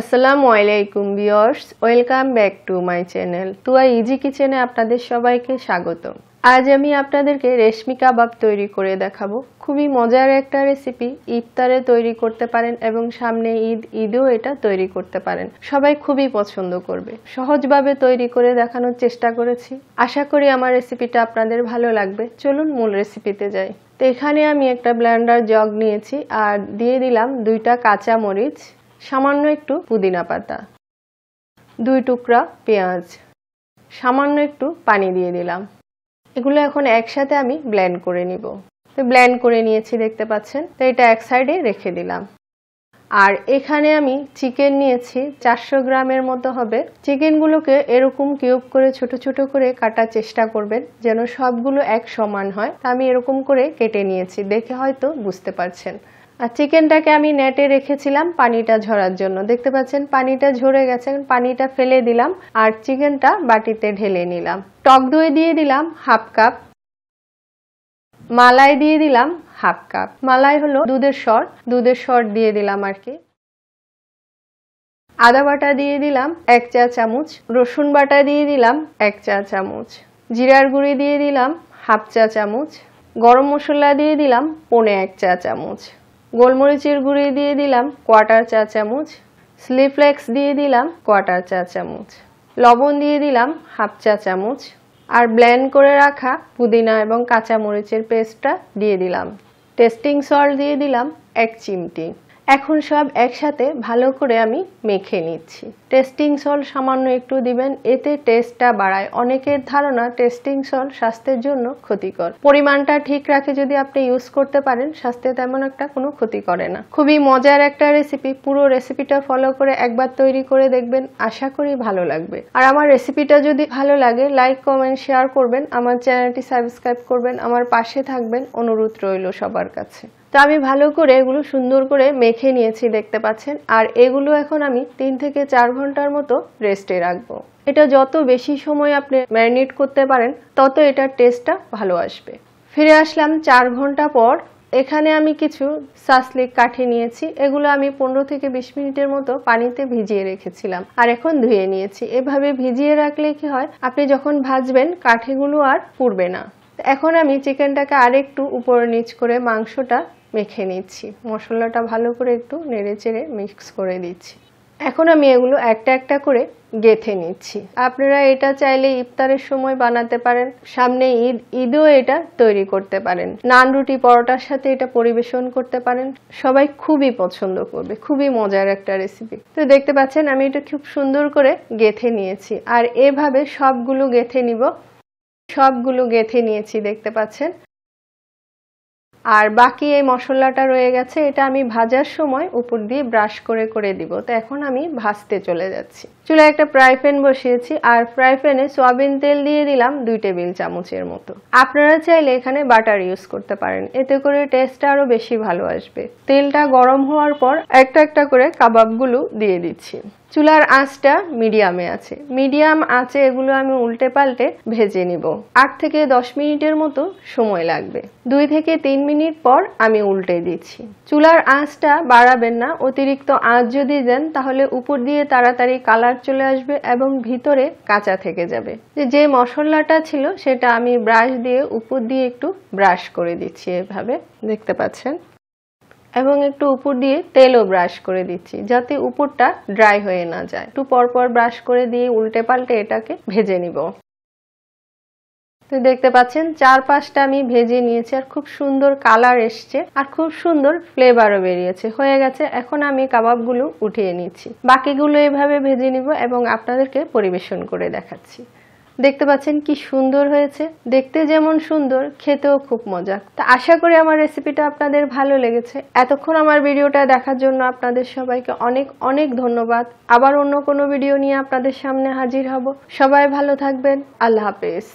আসসালামু আলাইকুম viewers, welcome back to my channel Tuya easy কিচেনে আপনাদের সবাইকে স্বাগত। আজ আমি আপনাদেরকে রেশমি কাবাব তৈরি করে দেখাবো। খুবই মজার একটা রেসিপি, ইফতারে তৈরি করতে পারেন এবং সামনে ঈদেও এটা তৈরি করতে পারেন। সবাই খুবই পছন্দ করবে। সহজভাবে তৈরি করে দেখানোর চেষ্টা করেছি। আশা করি আমার রেসিপিটা আপনাদের ভালো লাগবে। চলুন মূল রেসিপিতে যাই। তো এখানে আমি একটা ব্লেন্ডার জগ নিয়েছি আর দিয়ে দিলাম 2টা কাঁচা মরিচ, সামান্য একটু পুদিনা পাতা, 2 টুকরা পেঁয়াজ, সামান্য একটু পানি দিয়ে দিলাম। এগুলো এখন একসাথে আমি ব্লেন্ড করে নিব। তো ব্লেন্ড করে নিয়েছি দেখতে পাচ্ছেন। তো এটা এক সাইডে রেখে দিলাম। আর এখানে আমি চিকেন নিয়েছি 400 গ্রামের মতো হবে। চিকেনগুলোকে এরকম কিউব করে ছোট ছোট করে কাটার চেষ্টা করবেন যেন সবগুলো এক সমান হয়। আমি এরকম করে কেটে নিয়েছি, দেখে হয়তো বুঝতে পারছেন। আর চিকেনটাকে আমি নেটে রেখেছিলাম পানিটা ঝরার জন্য। দেখতে পাচ্ছেন পানিটা ঝরে গেছে, পানিটা ফেলে দিলাম আর চিকেনটা বাটিতে ঢেলে নিলাম। টক দই দিয়ে দিলাম হাফ কাপ, মালাই দিয়ে দিলাম হাফ কাপ। মালাই হলো দুধের সর দিয়ে দিলাম আর কি। আদা বাটা দিয়ে দিলাম 1 চা চামচ, রসুন বাটা দিয়ে দিলাম 1 চা চামচ, জিরার গুঁড়ি দিয়ে দিলাম হাফ চা চামচ, গরম মশলা দিয়ে দিলাম 1.25 চা চামচ, গোলমরিচের গুঁড়ি দিয়ে দিলাম 1/4 চা চামচ, চিলি ফ্লেক্স দিয়ে দিলাম 1/4 চা চামচ, লবণ দিয়ে দিলাম হাফ চা চামচ আর ব্লেন্ড করে রাখা পুদিনা এবং কাঁচা মরিচের পেস্টটা দিয়ে দিলাম। টেস্টিং সল্ট দিয়ে দিলাম 1 চিমটি। এখন সব একসাথে ভালো করে আমি মেখে নিচ্ছি। টেস্টিং সল্ট সামান্য একটু দিবেন, এতে টেস্টটা বাড়ায়। অনেকের ধারণা টেস্টিং সল্ট স্বাস্থ্যের জন্য ক্ষতিকর। পরিমাণটা ঠিক রাখে যদি আপনি ইউজ করতে পারেন, স্বাস্থ্যে তেমন একটা কোনো ক্ষতি করে না। খুবই মজার একটা রেসিপি। পুরো রেসিপিটা ফলো করে একবার তৈরি করে দেখবেন, আশা করি ভালো লাগবে। আর আমার রেসিপিটা যদি ভালো লাগে লাইক কমেন্ট শেয়ার করবেন, আমার চ্যানেলটি সাবস্ক্রাইব করবেন, আমার পাশে থাকবেন, অনুরোধ রইল সবার কাছে। তো আমি ভালো করে এগুলো সুন্দর করে মেখে নিয়েছি দেখতে পাচ্ছেন। আর এগুলো এখন আমি 3 থেকে 4 ঘন্টার মতো রেস্টে রাখবো। এটা যত বেশি সময় আপনি ম্যারিনেট করতে পারেন তত এটার টেস্টটা ভালো আসবে। ফিরে আসলাম 4 ঘন্টা পর। এখানে আমি কিছু সাসলিক কাঠি নিয়েছি। এগুলো আমি 15 থেকে 20 মিনিটের মতো পানিতে ভিজিয়ে রেখেছিলাম আর এখন ধুয়ে নিয়েছি। এভাবে ভিজিয়ে রাখলে কি হয়, আপনি যখন ভাজবেন কাঠিগুলো আর পুড়বে না। এখন আমি চিকেনটাকে আরেকটু উপর নিচ করে মাংসটা মেখে নিচ্ছি। মশলাটা ভালো করে একটু নেড়েচেড়ে মিক্স করে দিচ্ছি। এখন আমি এগুলো একটা একটা করে গেঁথে নিচ্ছি। আপনারা এটা চাইলে ইফতারের সময় বানাতে পারেন, সামনে ঈদেও এটা তৈরি করতে পারেন। নান, রুটি, পরোটার সাথে এটা পরিবেশন করতে পারেন। সবাই খুবই পছন্দ করবে। খুবই মজার একটা রেসিপি। তো দেখতে পাচ্ছেন আমি এটা খুব সুন্দর করে গেঁথে নিয়েছি আর এভাবে সবগুলো গেঁথে নিব। সবগুলো গেঁথে নিয়েছি দেখতে পাচ্ছেন। আর বাকি এই মশলাটা রয়ে গেছে, এটা আমি ভাজার সময় উপর দিয়ে ব্রাশ করে করে দিব। তো এখন আমি ভাজতে চলে যাচ্ছি। চুলায় একটা ফ্রাই প্যান বসিয়েছি আর ফ্রাই প্যানে সয়াবিন তেল দিয়ে দিলাম 2 টেবিল চামচের মতো। আপনারা চাইলে এখানে বাটার ইউজ করতে পারেন, এতে করে টেস্টটা আরো বেশি ভালো আসবে। তেলটা গরম হওয়ার পর একটা একটা করে কাবাবগুলো দিয়ে দিচ্ছি। চুলার আঁচটা মিডিয়ামে আছে। মিডিয়াম আঁচে এগুলো আমি উল্টে পাল্টে ভেজে নিব। 8 থেকে 10 মিনিটের মতো সময় লাগবে। 2 থেকে 3 মিনিট পর আমি উল্টে দিচ্ছি। চুলার আঁচটা বাড়াবেন না। অতিরিক্ত আঁচ যদি দেন তাহলে উপর দিয়ে তাড়াতাড়ি কালার চলে আসবে এবং ভিতরে কাঁচা থেকে যাবে। যে মশলাটা ছিল সেটা আমি ব্রাশ দিয়ে উপর দিয়ে একটু ব্রাশ করে দিচ্ছি, এভাবে দেখতে পাচ্ছেন। এবং একটু উপর দিয়ে তেলও ব্রাশ করে দিচ্ছি যাতে উপরটা ড্রাই হয়ে না যায়। একটু পরপর ব্রাশ করে দিয়ে উল্টে পাল্টে এটাকে ভেজে নিব। তো দেখতে পাচ্ছেন 4-5টা আমি ভেজে নিয়েছি আর খুব সুন্দর কালার এসছে আর খুব সুন্দর ফ্লেভারও বেরিয়েছে। হয়ে গেছে। এখন আমি কাবাবগুলো উঠিয়ে নিচ্ছি। বাকিগুলো এভাবে ভেজে নিব এবং আপনাদেরকে পরিবেশন করে দেখাচ্ছি। দেখতে পাচ্ছেন কি সুন্দর হয়েছে। দেখতে যেমন সুন্দর, খেতেও খুব মজা। তা আশা করি আমার রেসিপিটা আপনাদের ভালো লেগেছে। এতক্ষণ আমার ভিডিওটা দেখার জন্য আপনাদের সবাইকে অনেক অনেক ধন্যবাদ। আবার অন্য কোনো ভিডিও নিয়ে আপনাদের সামনে হাজির হব। সবাই ভালো থাকবেন। আল্লাহ হাফেজ।